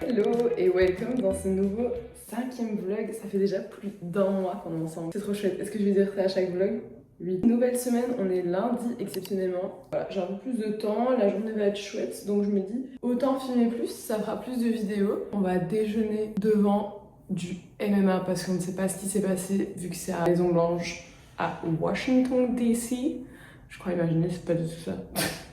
Hello et welcome dans ce nouveau 5e vlog. Ça fait déjà plus d'un mois qu'on est ensemble. C'est trop chouette. Est-ce que je vais dire ça à chaque vlog? Oui. Nouvelle semaine, on est lundi exceptionnellement. Voilà, j'ai un peu plus de temps, la journée va être chouette. Donc je me dis, autant filmer plus, ça fera plus de vidéos. On va déjeuner devant du MMA parce qu'on ne sait pas ce qui s'est passé vu que c'est à la Maison Blanche à Washington DC. Je crois imaginer, c'est pas du tout ça.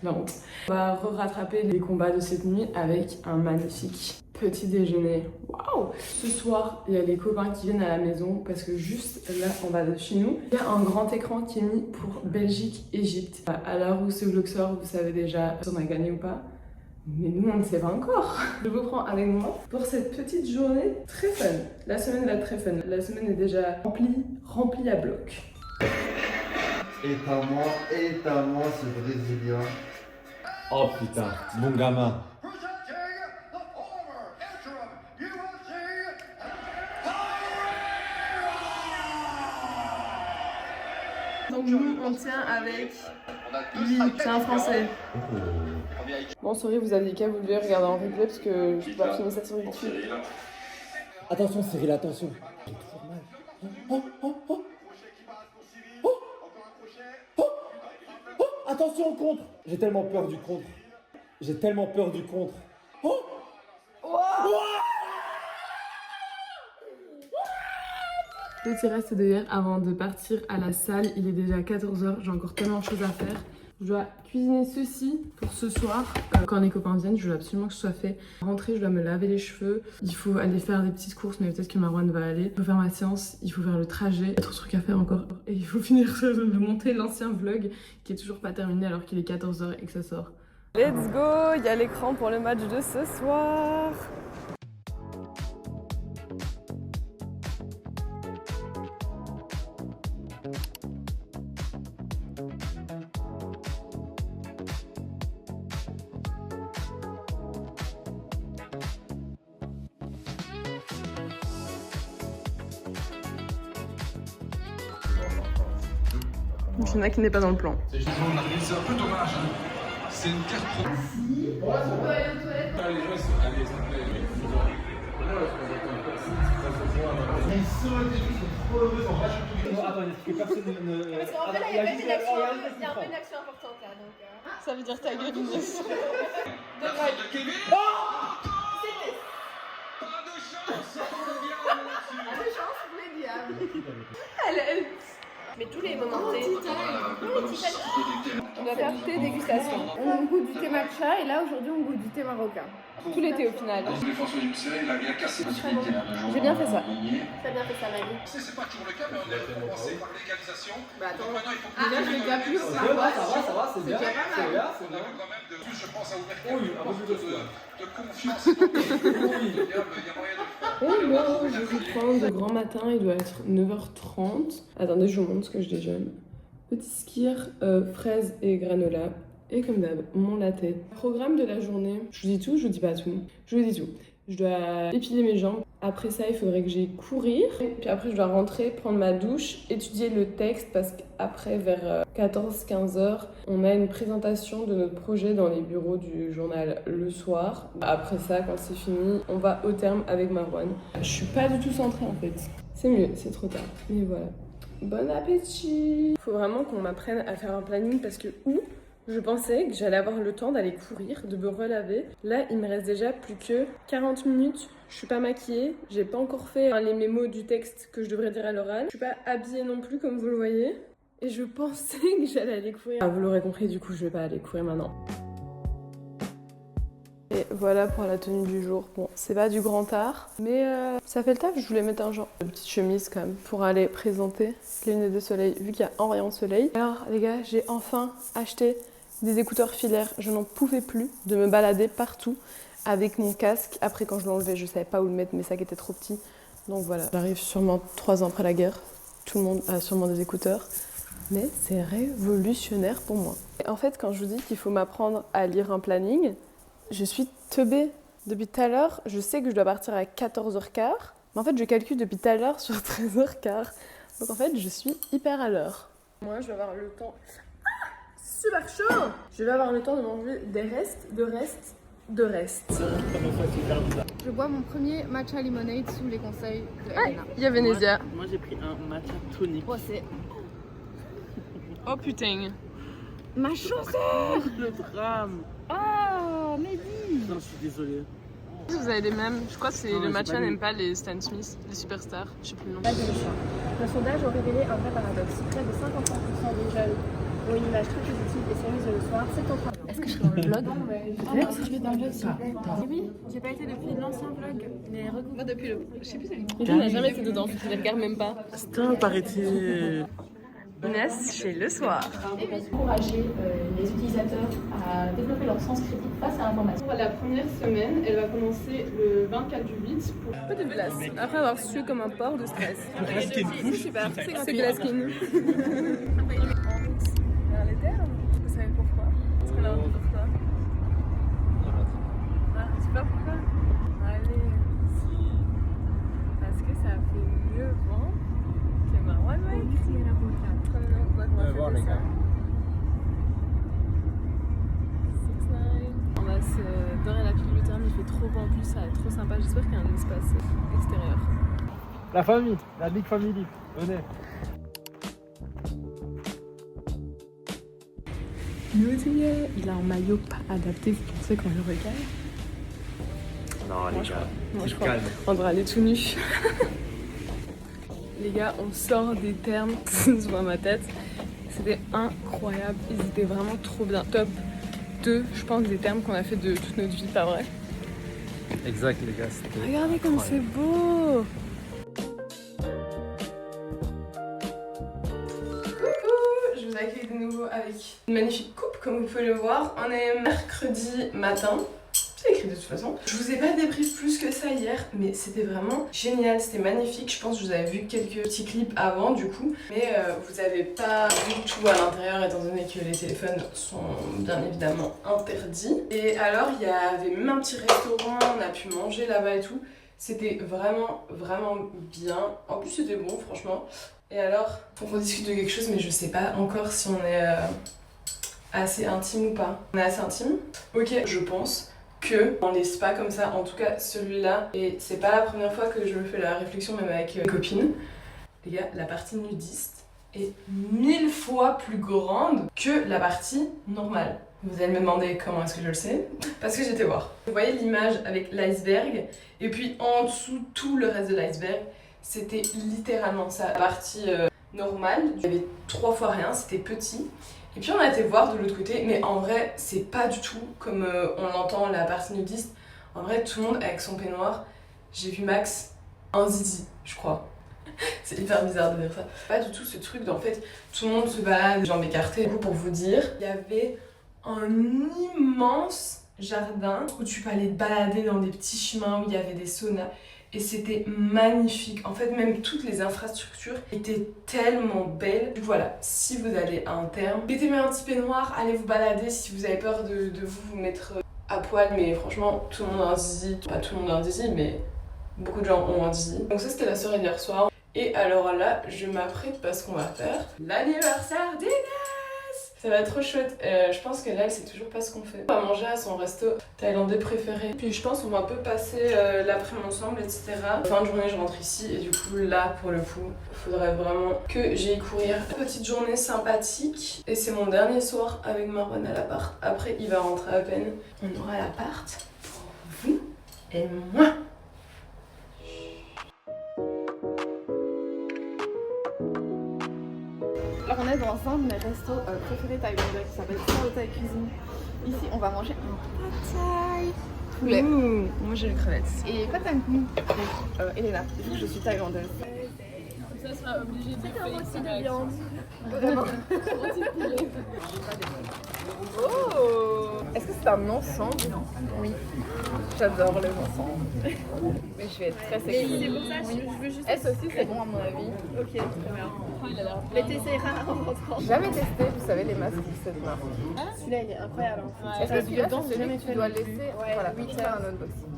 La honte. On va rattraper les combats de cette nuit avec un magnifique petit déjeuner. Waouh! Ce soir, il y a les copains qui viennent à la maison parce que juste là, en bas de chez nous, il y a un grand écran qui est mis pour Belgique-Égypte. À l'heure où ce vlog sort, vous savez déjà si on a gagné ou pas. Mais nous, on ne sait pas encore. Je vous prends avec moi pour cette petite journée très fun. La semaine va être très fun. La semaine est déjà remplie à bloc. Éteins-moi ce Brésilien. Oh putain, bon gamin. Donc nous, on tient avec lui, c'est un Français. Bon, sorry, vous aviez qu'à vous lever, regarder en replay parce que je peux pas filmer ça sur YouTube. Attention Cyril, attention. J'ai toujours mal. Attention au contre. J'ai tellement peur du contre. Petit reste de hier avant de partir à la salle. Il est déjà 14h, j'ai encore tellement de choses à faire. Je dois cuisiner ceci pour ce soir. Quand les copains viennent, je veux absolument que ce soit fait. Rentrer, je dois me laver les cheveux. Il faut aller faire des petites courses, mais peut-être que Marwan va aller. Il faut faire ma séance, il faut faire le trajet. Il y a trop de trucs à faire encore. Et il faut finir de monter l'ancien vlog qui est toujours pas terminé alors qu'il est 14h et que ça sort. Let's go! Il y a l'écran pour le match de ce soir. Il y en a qui n'est pas dans le plan. C'est un peu dommage. Hein. C'est une carte pro. On peut aller aux toilettes. Allez, s'il te plaît. Ils sont trop heureux, on va Attends, personne ne... Parce qu'en fait, là, il y a un peu une action importante là. Donc, Ça veut dire ta gueule, Inès. De Kevin. Pas de chance. pas de chance pour les diables. Elle. Mais tous les moments thé. On va faire thé dégustation. On goûte du thé matcha et là aujourd'hui on goûte du thé marocain. Tout l'été au final. François Dussel, il a bien cassé le J'ai bien fait ça. T'as bien fait ça, Mali. C'est pas toujours le cas, mais on est compensé par l'égalisation. Bah attends. Maintenant, il faut que Déjà, je l'ai déjà plus. Ça va, c'est bien. déjà pas mal. on a quand même de plus, je pense, à ouvrir Oui, une un peu porte plus de foi. de confiance. Il y a moyen de le faire. Hello, je vous prends de grand matin, il doit être 9h30. Attendez, je vous montre ce que je déjeune. Petit skyr, fraises et granola. Et comme d'hab, mon latte. Programme de la journée, je vous dis tout, je vous dis pas tout. Je vous dis tout. Je dois épiler mes jambes. Après ça, il faudrait que j'aille courir. Puis après, je dois rentrer, prendre ma douche, étudier le texte parce qu'après, vers 14-15 heures, on a une présentation de notre projet dans les bureaux du journal le soir. Après ça, quand c'est fini, on va au terme avec Marwan. Je suis pas du tout centrée en fait. C'est mieux, c'est trop tard. Mais voilà. Bon appétit! Faut vraiment qu'on m'apprenne à faire un planning parce que je pensais que j'allais avoir le temps d'aller courir, de me relaver. Là, il me reste déjà plus que 40 minutes. Je suis pas maquillée, j'ai pas encore fait les mémos du texte que je devrais dire à l'oral. Je suis pas habillée non plus comme vous le voyez. Et je pensais que j'allais aller courir. Ah, vous l'aurez compris, du coup, je vais pas aller courir maintenant. Et voilà pour la tenue du jour. Bon, c'est pas du grand art, mais ça fait le taf. Je voulais mettre un genre de petite chemise quand même pour aller présenter les lunettes de soleil vu qu'il y a un rayon de soleil. Alors les gars, j'ai enfin acheté des écouteurs filaires. Je n'en pouvais plus de me balader partout avec mon casque. Après quand je l'enlevais, je savais pas où le mettre, mes sacs étaient trop petits. Donc voilà, j'arrive sûrement 3 ans après la guerre. Tout le monde a sûrement des écouteurs. Mais c'est révolutionnaire pour moi. Et en fait, quand je vous dis qu'il faut m'apprendre à lire un planning, je suis teubée. Depuis tout à l'heure, je sais que je dois partir à 14h15. Mais en fait, je calcule depuis tout à l'heure sur 13h15. Donc en fait, je suis hyper à l'heure. Moi, je vais avoir le temps... super chaud! Je vais avoir le temps de manger des restes. Je bois mon premier matcha lemonade sous les conseils de Elena. Il y a Venezia. Moi j'ai pris un matcha tonic. Oh, c'est Oh putain. ma chaussure. Le drame. Oh, mais dis. Non, je suis désolée. Vous avez les mêmes. Je crois que c'est Non, le j'ai matcha pas lu. n'aime pas les Stan Smith, les superstars. Je sais plus le nom. Nos sondages ont révélé un vrai paradoxe. Près de 55% des jeunes ont une image très positive des séries le soir. C'est ton problème. Est-ce que je serai dans le vlog? Peut-être si je vais dans le vlog, si. Oui, j'ai pas été depuis l'ancien vlog. Mais moi depuis le. Je sais plus c'est Mais on n'a jamais été dedans, tu les regardes même pas. Stop, arrêtez. Inès chez Le Soir. Encourager les utilisateurs à développer leur sens critique face à l'information. La première semaine, elle va commencer le 24 du 8 pour petite glace. Après avoir sué comme un porc de stress. C'est super, c'est Glaskin. Vers les termes, vous savez pourquoi? Parce qu'on a envie de pourquoi. Ah, tu sais pas pourquoi? Allez, parce que ça fait mieux vent que ma one way. Voir les gars. On va se dorer la pilule de terme, il fait trop beau en plus, ça va être trop sympa. J'espère qu'il y a un espace extérieur. La famille, la big family. Venez. Il a un maillot pas adapté, vous pensez qu'on le regarde? Non les gars, Moi je crois on devrait aller tout nu. Les gars, on sort des termes sur ma tête. C'était incroyable, ils étaient vraiment trop bien. Top 2, je pense, des termes qu'on a fait de toute notre vie, pas vrai? Exact les gars, c'était... Regardez comme c'est beau! Coucou! Je vous accueille de nouveau avec une magnifique coupe, comme vous pouvez le voir. On est mercredi matin. C'est écrit de toute façon. Je vous ai pas débrief plus que ça hier, mais c'était vraiment génial, c'était magnifique. Je pense que vous avez vu quelques petits clips avant du coup, mais vous avez pas vu tout à l'intérieur étant donné que les téléphones sont bien évidemment interdits. Et alors il y avait même un petit restaurant, on a pu manger là-bas et tout. C'était vraiment bien. En plus c'était bon franchement. Et alors, on rediscute de quelque chose, mais je sais pas encore si on est assez intime ou pas. On est assez intime? Ok, je pense que dans les spas comme ça, en tout cas celui-là, et c'est pas la première fois que je me fais la réflexion même avec mes copines, les gars, la partie nudiste est 1000 fois plus grande que la partie normale. Vous allez me demander comment est-ce que je le sais? Parce que j'étais voir. Vous voyez l'image avec l'iceberg, et puis en dessous tout le reste de l'iceberg, c'était littéralement ça. La partie normale, il y avait 3 fois rien, c'était petit. Et puis on a été voir de l'autre côté, mais en vrai, c'est pas du tout comme on l'entend la partie nudiste. En vrai, tout le monde avec son peignoir. J'ai vu Max un zizi, je crois. C'est hyper bizarre de dire ça. Pas du tout ce truc d'en fait, tout le monde se balade, jambes écartées. Pour vous dire, il y avait un immense jardin où tu peux aller te balader dans des petits chemins où il y avait des saunas. Et c'était magnifique. En fait, même toutes les infrastructures étaient tellement belles. Voilà, si vous allez à un terme, mettez un petit peignoir, allez vous balader si vous avez peur de vous mettre à poil. Mais franchement, tout le monde a un zizi. Pas tout le monde a un zizi, mais beaucoup de gens ont un zizi. Donc ça, c'était la soirée d'hier soir. Et alors là, je m'apprête parce qu'on va faire l'anniversaire d'Inès. Ça va être trop chouette. Je pense que là, elle sait toujours pas ce qu'on fait. On va manger à son resto thaïlandais préféré. Puis je pense qu'on va un peu passer l'après-midi ensemble, etc. Fin de journée, je rentre ici. Et du coup, là, pour le coup, il faudrait vraiment que j'aille courir. Petite journée sympathique. Et c'est mon dernier soir avec Marwan à l'appart. Après, il va rentrer à peine. On aura l'appart pour vous et moi. Alors on est dans un de mes restos préférés thaïlandais qui s'appelle Sao Thai Cuisine. Ici on va manger un pad thai poulet. Moi j'ai les crevettes. Et quoi t'aimes nous Elena, vu que je suis thaïlandaise. Ça sera obligé de faire rôti de viande. Vraiment. Oh. Est-ce que c'est un ensemble? Oui. J'adore les ensembles. Mais je vais être très sexy. C'est pour ça que je veux juste. Est-ce aussi c'est bon à mon avis? Ok, très bien. Mais t'essaieras en rentrant. Jamais testé, vous savez les masques de cette marque. Celui-là il est incroyable. Est-ce que celui-là dedans, c'est celui que tu dois laisser? Voilà, oui, faire un unboxing.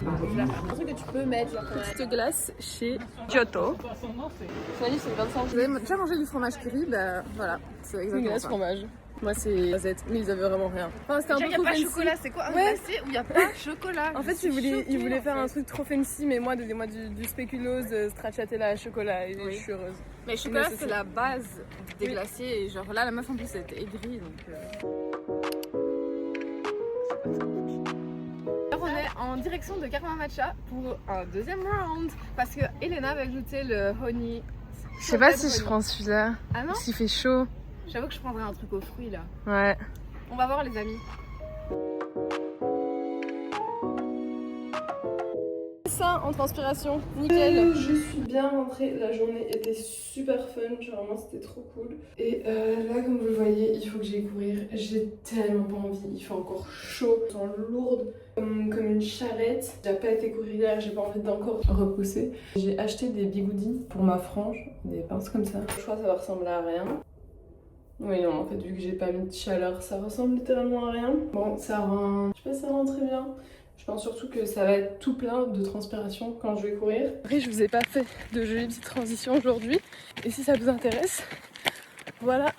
Un truc que tu peux mettre genre Petite glace chez Kyoto. Vous avez déjà mangé du fromage curry? Bah voilà, c'est Une exactement glace ça. fromage. Moi c'est noisettes, mais ils avaient vraiment rien. Enfin c'était un peu Il y a trop pas fancy. chocolat, c'est quoi un Ouais. glacé où il y a pas chocolat? En fait Je suis ils voulaient choquée, faire en un fait. truc trop fancy, mais moi donnez-moi du spéculoos, stracciatella à chocolat et Oui. je suis heureuse. Mais chocolat Mais c'est la base des Oui. glaciers et genre là la meuf en plus elle était aigrie donc. Alors on est en direction de Karma Matcha pour un deuxième round parce que Elena avait ajouté le honey. Je sais pas si je prends celui-là, Ah non? s'il fait chaud. J'avoue que je prendrais un truc aux fruits là. Ouais. On va voir les amis. Ça en transpiration, nickel. Je suis bien rentrée, la journée était super fun, genre vraiment c'était trop cool. Et là comme vous le voyez, il faut que j'aille courir, j'ai tellement pas envie, il fait encore chaud, je me sens lourde comme une charrette. J'ai pas été courir hier, j'ai pas envie d'encore repousser. J'ai acheté des bigoudis pour ma frange, des pinces comme ça. Je crois que ça va ressembler à rien. Oui non, en fait vu que j'ai pas mis de chaleur, ça ressemble littéralement à rien. Bon, ça rend, je sais pas si ça rend très bien. Je pense surtout que ça va être tout plein de transpiration quand je vais courir. Après, je vous ai pas fait de jolies petites transitions aujourd'hui. Et si ça vous intéresse, voilà.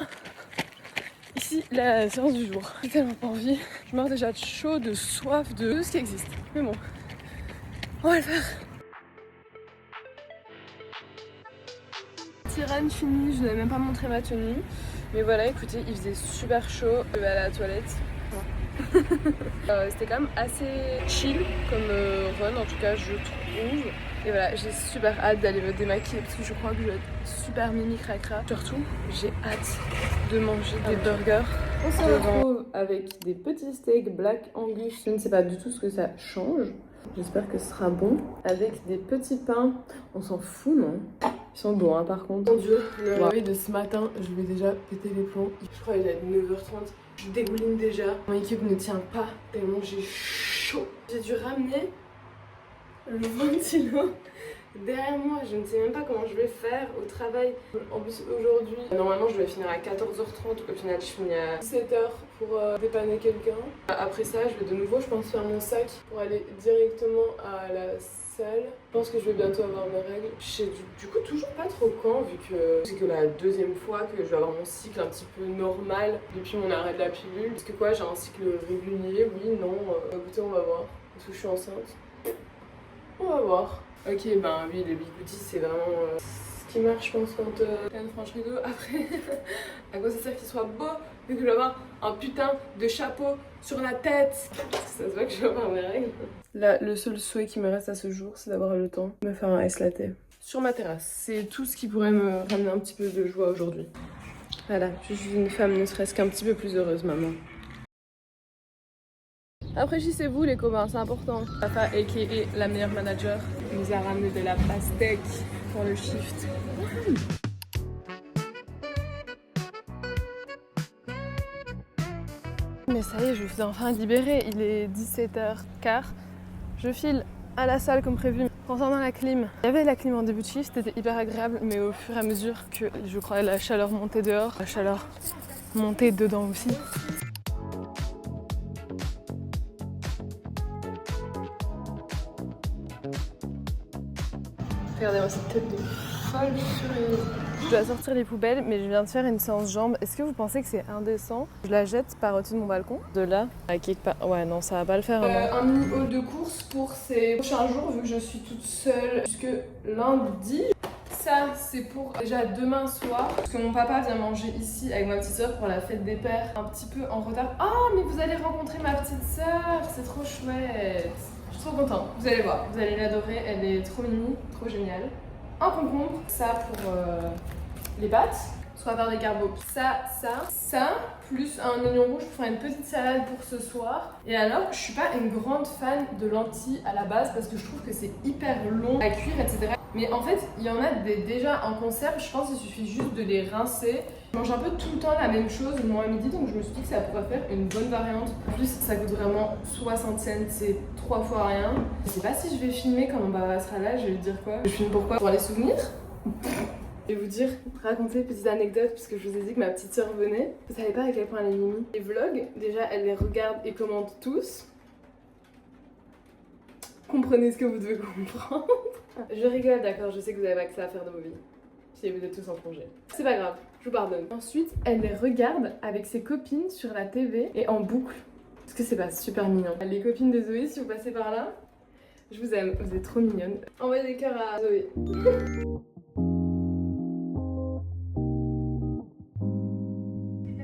Ici, la séance du jour. J'ai tellement pas envie. Je meurs déjà de chaud, de soif, de tout ce qui existe. Mais bon, on va le faire. Tirane finie, je n'avais même pas montré ma tenue. Mais voilà, écoutez, il faisait super chaud. Je vais aller à la toilette. C'était quand même assez chill comme run, en tout cas je trouve. Et voilà, j'ai super hâte d'aller me démaquiller parce que je crois que je vais être super mimi cracra. Surtout, j'ai hâte de manger des burgers. On se retrouve avec des petits steaks Black Angus. Je ne sais pas du tout ce que ça change. J'espère que ce sera bon. Avec des petits pains. On s'en fout, non? Ils sont bons, hein, par contre. Mon Dieu, le réveil de ce matin, je vais déjà péter les plombs. Je crois qu'il est 9h30. Je dégouline déjà. Mon équipe ne tient pas tellement j'ai chaud. J'ai dû ramener le ventilo derrière moi. Je ne sais même pas comment je vais faire au travail. En plus aujourd'hui, normalement je dois finir à 14h30. Au final je finis à 17h pour dépanner quelqu'un. Après ça je vais de nouveau je pense faire mon sac pour aller directement à la salle. Je pense que je vais bientôt avoir mes règles. Je sais du coup toujours pas trop quand vu que c'est que la deuxième fois que je vais avoir mon cycle un petit peu normal depuis mon arrêt de la pilule. Parce que quoi, j'ai un cycle régulier? Oui, non, écoutez on va voir. Parce que je suis enceinte. On va voir. Ok, ben oui, les bigoudis c'est vraiment ce qui marche je pense quand t'as une frange rideau. Après, à quoi ça sert qu'il soit beau vu que je vais avoir un putain de chapeau sur la tête? Ça se voit que je vais avoir mes règles. Là, le seul souhait qui me reste à ce jour, c'est d'avoir le temps de me faire un ice latte sur ma terrasse. C'est tout ce qui pourrait me ramener un petit peu de joie aujourd'hui. Voilà, je suis une femme ne serait-ce qu'un petit peu plus heureuse maintenant. Rafraîchissez-vous les copains, c'est important. Papa, a.k.a. la meilleure manager, nous a ramené de la pastèque pour le shift. Mais ça y est, je suis enfin libérée, il est 17h15. Je file à la salle comme prévu. Concernant la clim, il y avait la clim en début de shift, c'était hyper agréable, mais au fur et à mesure que je crois la chaleur montait dehors, la chaleur montait dedans aussi. Regardez-moi cette tête de folle furieuse. Je dois sortir les poubelles, mais je viens de faire une séance jambes. Est-ce que vous pensez que c'est indécent? Je la jette par au-dessus de mon balcon. De là à quelque part. Ouais, non, ça va pas le faire vraiment. Un mini haul de course pour ces prochains jours, vu que je suis toute seule jusque lundi. Ça, c'est pour déjà demain soir, parce que mon papa vient manger ici avec ma petite soeur pour la fête des pères. Un petit peu en retard. Ah, mais vous allez rencontrer ma petite soeur, c'est trop chouette. Je suis trop contente, vous allez voir, vous allez l'adorer, elle est trop mimi, trop géniale. Un concombre, ça pour les pâtes, soit faire des carbos. Ça, plus un oignon rouge pour faire une petite salade pour ce soir. Et alors, je suis pas une grande fan de lentilles à la base parce que je trouve que c'est hyper long à cuire, etc. Mais en fait, il y en a déjà en conserve, je pense qu'il suffit juste de les rincer. Je mange un peu tout le temps la même chose, moi à midi, donc je me suis dit que ça pourrait faire une bonne variante. En plus, ça coûte vraiment 60 cents, c'est 3 fois rien. Je sais pas si je vais filmer quand mon papa sera là, je vais lui dire quoi. Je filme pourquoi? Pour les souvenirs. Je vais vous dire, raconter une petite anecdote parce que je vous ai dit que ma petite soeur venait. Vous savez pas à quel point elle est mimi. Les vlogs, déjà elle les regarde et commente tous. Comprenez ce que vous devez comprendre. Je rigole, d'accord, je sais que vous avez pas que ça à faire de vos vies. Si vous êtes tous en congé. C'est pas grave. Je vous pardonne. Ensuite, elle les regarde avec ses copines sur la TV et en boucle. Est-ce que c'est pas super mignon? Les copines de Zoé, si vous passez par là, je vous aime, vous êtes trop mignonnes. Envoyez des cœurs à Zoé.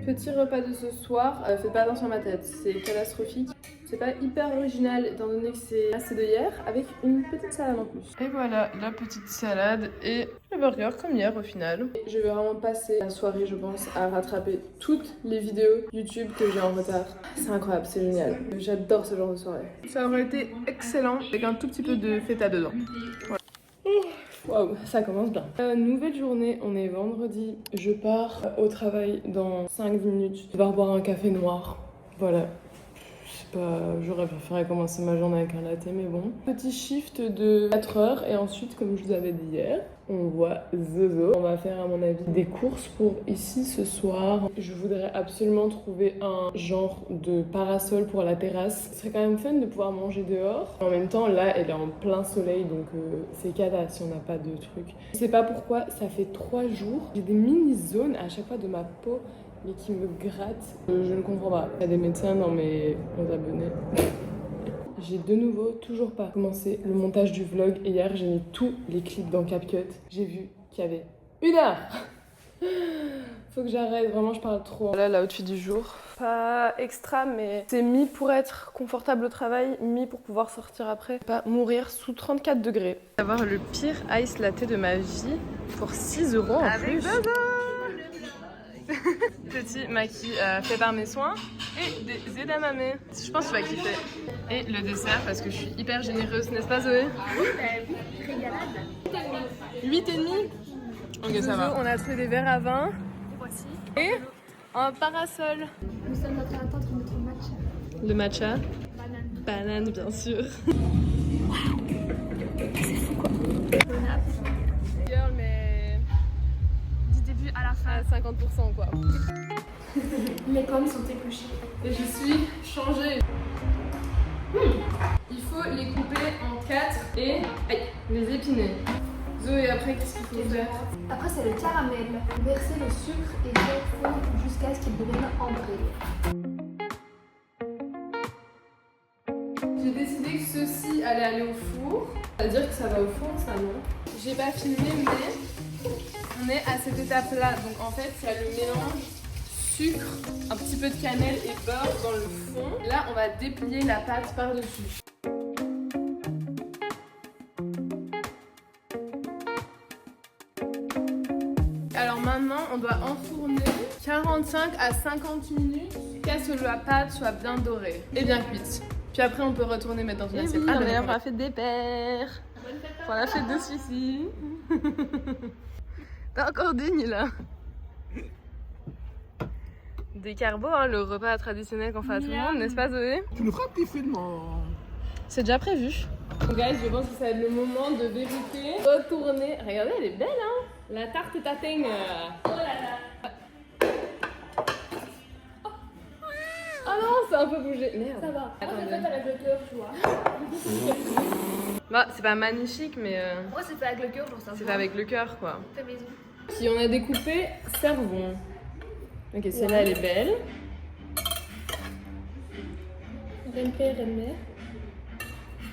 Petit repas de ce soir, faites pas attention à ma tête, c'est catastrophique. C'est pas hyper original étant donné que c'est assez de hier, avec une petite salade en plus. Et voilà, la petite salade et le burger comme hier au final. Je vais vraiment passer la soirée, je pense, à rattraper toutes les vidéos YouTube que j'ai en retard. C'est incroyable, c'est génial. J'adore ce genre de soirée. Ça aurait été excellent avec un tout petit peu de feta dedans. Voilà. Waouh, ça commence bien. Nouvelle journée, on est vendredi. Je pars au travail dans 5-10 minutes. Je vais boire un café noir. Voilà. Je sais pas, j'aurais préféré commencer ma journée avec un latte, mais bon. Petit shift de 4 heures et ensuite, comme je vous avais dit hier, on voit Zozo. On va faire à mon avis des courses pour ici ce soir. Je voudrais absolument trouver un genre de parasol pour la terrasse. Ce serait quand même fun de pouvoir manger dehors. En même temps, là, elle est en plein soleil, donc c'est cata si on n'a pas de truc. Je sais pas pourquoi, ça fait 3 jours. J'ai des mini-zones à chaque fois de ma peau, mais qui me grattent. Je ne comprends pas. Il y a des médecins dans mes abonnés. J'ai de nouveau toujours pas commencé le montage du vlog et hier j'ai mis tous les clips dans CapCut. J'ai vu qu'il y avait 1 heure. Faut que j'arrête, vraiment je parle trop. Voilà l'outfit du jour. Pas extra mais c'est mis pour être confortable au travail, mis pour pouvoir sortir après. Pas mourir sous 34 degrés. Avoir le pire ice latte de ma vie pour 6 € en plus. Petit maquis fait par mes soins et des edamame. Je pense que tu vas kiffer. Et le dessert parce que je suis hyper généreuse, n'est-ce pas Zoé? Oui, régalade. 8,5. Ok, ça va. On a trouvé des verres à vin. Voici. Et un parasol. Nous sommes en train d'attendre notre matcha. Le matcha. Banane. Banane, bien sûr. Girl, mais Du début à la fin. à 50% quoi. Les pommes sont épluchées. Et je suis changée. Il faut les couper en 4 et les épiner. Zoé, après, qu'est-ce qu'il faut faire? Après, c'est le caramel. Verser le sucre et faire fondre jusqu'à ce qu'il devienne ambré. J'ai décidé que ceci allait aller au four. C'est-à-dire que ça va au four, ça non? J'ai pas filmé, mais on est à cette étape-là. Donc en fait, il y a le mélange sucre, un petit peu de cannelle et beurre dans le fond. Là, on va déplier la pâte par-dessus. Alors maintenant, on doit enfourner 45 à 50 minutes jusqu'à ce que la pâte soit bien dorée et bien cuite. Puis après, on peut retourner mettre dans une assiette. Oui, on a fait des pères. On a fait de celui-ci. T'es encore digne là. Des carbos, hein, le repas traditionnel qu'on fait à tout le monde, n'est-ce pas Zoé? Tu nous feras un petit film C'est déjà prévu. Guys, je pense que ça va être le moment de vérité. Retourner. Regardez, elle est belle, hein? La tarte est atteigne. Oh là là. Oh non, c'est un peu bougé. Merde. Ça va. Attendez. Moi, c'est fait avec le cœur, tu vois. Bah, c'est pas magnifique, mais Moi, c'est fait avec le cœur, genre ça. c'est fait avec le cœur quoi. Fait maison. Si on a découpé, servons. Ok, celle-là, elle est belle.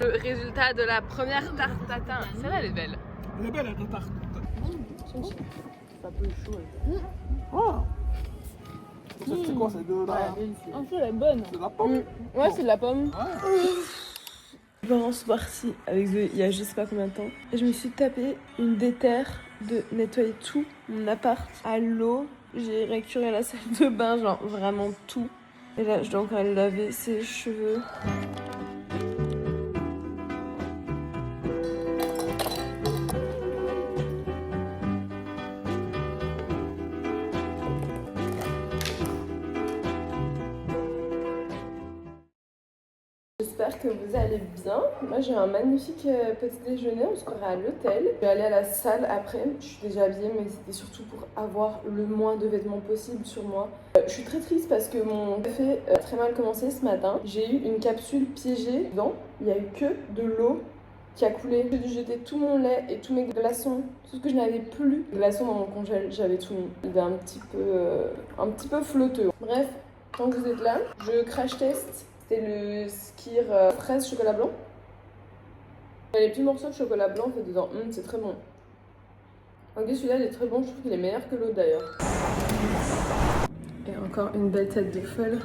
Le résultat de la première tarte tatin. Celle-là, elle est belle. Elle est belle, elle tarte. Ça peut chaud. Oh. Ça, c'est quoi? C'est de la... Un peu la bonne. C'est de la pomme? Ouais, c'est de la pomme. Ouais. Bon, ce soir-ci, avec Zoé, il y a je sais pas combien de temps, et je me suis tapé une déterre de nettoyer tout mon appart à l'eau. J'ai récuré la salle de bain, genre vraiment tout. Et là, je dois encore aller laver ses cheveux. J'espère que vous allez bien. Moi j'ai un magnifique petit déjeuner, on se croirait à l'hôtel. Je vais aller à la salle après, je suis déjà habillée mais c'était surtout pour avoir le moins de vêtements possible sur moi. Je suis très triste parce que mon café a très mal commencé ce matin. J'ai eu une capsule piégée dedans, il n'y a eu que de l'eau qui a coulé. J'ai dû jeter tout mon lait et tous mes glaçons. Tout ce que je n'avais plus. Les glaçons dans mon congèle, j'avais tout mis. Il est un petit peu flotteux. Bref, tant que vous êtes là, je crash test. C'était le Skir fraise chocolat blanc. Il y a les petits morceaux de chocolat blanc fait dedans. C'est très bon. Ok, celui-là il est très bon. Je trouve qu'il est meilleur que l'autre d'ailleurs. Et encore une belle tête de folle.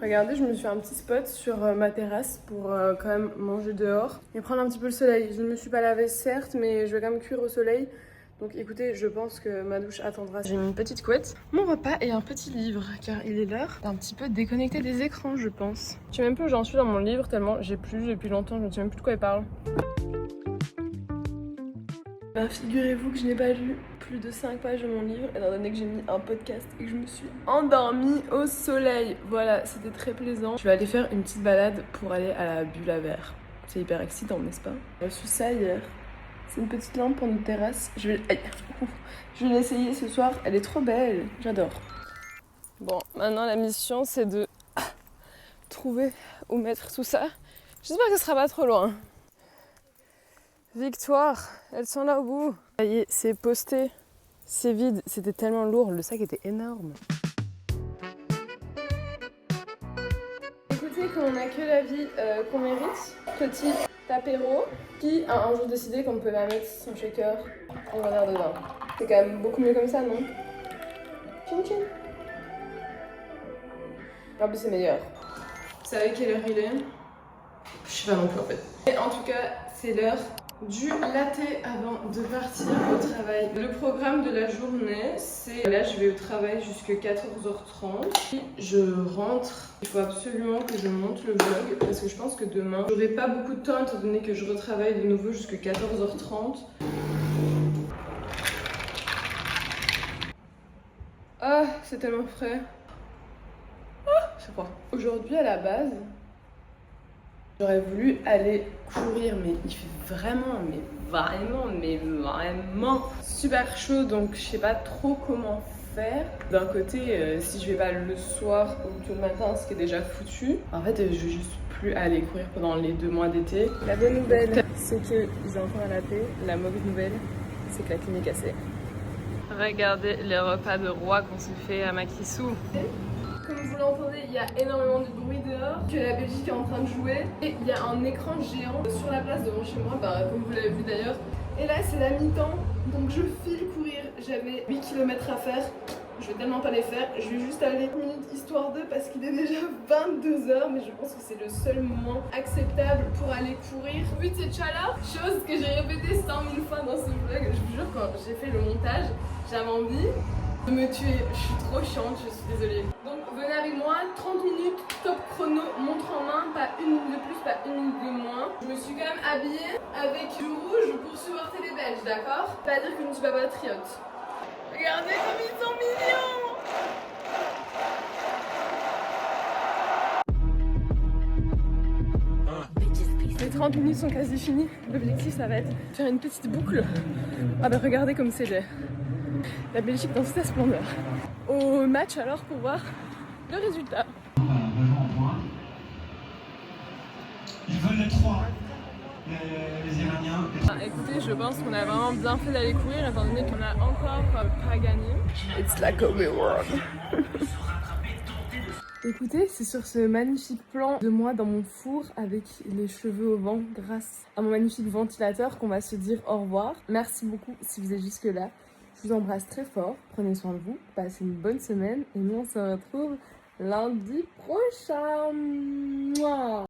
Regardez, je me suis fait un petit spot sur ma terrasse pour quand même manger dehors et prendre un petit peu le soleil. Je ne me suis pas lavée certes, mais je vais quand même cuire au soleil. Donc écoutez, je pense que ma douche attendra. J'ai mis une petite couette, mon repas et un petit livre, car il est l'heure d'un petit peu déconnecter des écrans, je pense. Je sais même plus où j'en suis dans mon livre, tellement j'ai plus lu depuis longtemps, je ne sais même plus de quoi il parle. Ben, figurez-vous que je n'ai pas lu plus de 5 pages de mon livre, étant donné que j'ai mis un podcast et que je me suis endormie au soleil. Voilà, c'était très plaisant. Je vais aller faire une petite balade pour aller à la bulle à verre. C'est hyper excitant, n'est-ce pas? J'ai reçu ça hier. C'est une petite lampe pour notre terrasse. Je vais l'essayer ce soir. Elle est trop belle. J'adore. Bon, maintenant la mission c'est de trouver où mettre tout ça. J'espère que ce sera pas trop loin. Victoire, elles sont là au bout. Ça y est, c'est posté. C'est vide. C'était tellement lourd. Le sac était énorme. Écoutez, quand on n'a que la vie qu'on mérite, petit apéro, qui a un jour décidé qu'on ne peut pas mettre son shaker en verre de vin. C'est quand même beaucoup mieux comme ça, non? Tchin tchin. En plus, c'est meilleur. Vous savez quelle heure il est? Je sais pas non plus en fait. Et en tout cas, c'est l'heure du latte avant de partir au travail. Le programme de la journée, c'est... Là, je vais au travail jusqu'à 14h30. Puis je rentre. Il faut absolument que je monte le vlog parce que je pense que demain, j'aurai pas beaucoup de temps étant donné que je retravaille de nouveau jusqu'à 14h30. Ah, c'est tellement frais. Ah, c'est froid. Aujourd'hui, à la base, j'aurais voulu aller courir, mais il fait vraiment super chaud, donc je sais pas trop comment faire. D'un côté, si je vais pas le soir ou tôt le matin, ce qui est déjà foutu, en fait, je vais juste plus aller courir pendant les 2 mois d'été. La bonne nouvelle, c'est qu'ils ont encore un latte. La mauvaise nouvelle, c'est que la clim est cassée. Regardez les repas de roi qu'on se fait à Makissou. Comme vous l'entendez, il y a énormément de bruit dehors, que la Belgique est en train de jouer. Et il y a un écran géant sur la place devant chez moi, comme vous l'avez vu d'ailleurs. Et là, c'est la mi-temps, donc je file courir. J'avais 8 km à faire. Je vais tellement pas les faire. Je vais juste aller 1 minute histoire d'eux parce qu'il est déjà 22h. Mais je pense que c'est le seul moment acceptable pour aller courir. Vu de cette chaleur, chose que j'ai répétée 100 000 fois dans ce vlog. Je vous jure, quand j'ai fait le montage, j'avais envie de me tuer. Je suis trop chiante, je suis désolée. Donc venez avec moi, 30 minutes, top chrono, montre en main, pas 1 minute de plus, pas 1 minute de moins. Je me suis quand même habillée avec du rouge pour supporter les Belges, d'accord? Pas dire que je ne suis pas patriote. Regardez comme ils sont mignons! Les 30 minutes sont quasi finies. L'objectif, ça va être de faire une petite boucle. Ah bah regardez comme c'est laid. La Belgique dans toute sa splendeur. Au match alors pour voir le résultat. Ils veulent les 3, les Iraniens. Écoutez, je pense qu'on a vraiment bien fait d'aller courir étant donné qu'on a encore pas gagné. It's like a reward. Écoutez, c'est sur ce magnifique plan de moi dans mon four avec les cheveux au vent grâce à mon magnifique ventilateur qu'on va se dire au revoir. Merci beaucoup si vous êtes jusque là. Je vous embrasse très fort, prenez soin de vous, passez une bonne semaine et nous on se retrouve lundi prochain. Mouah.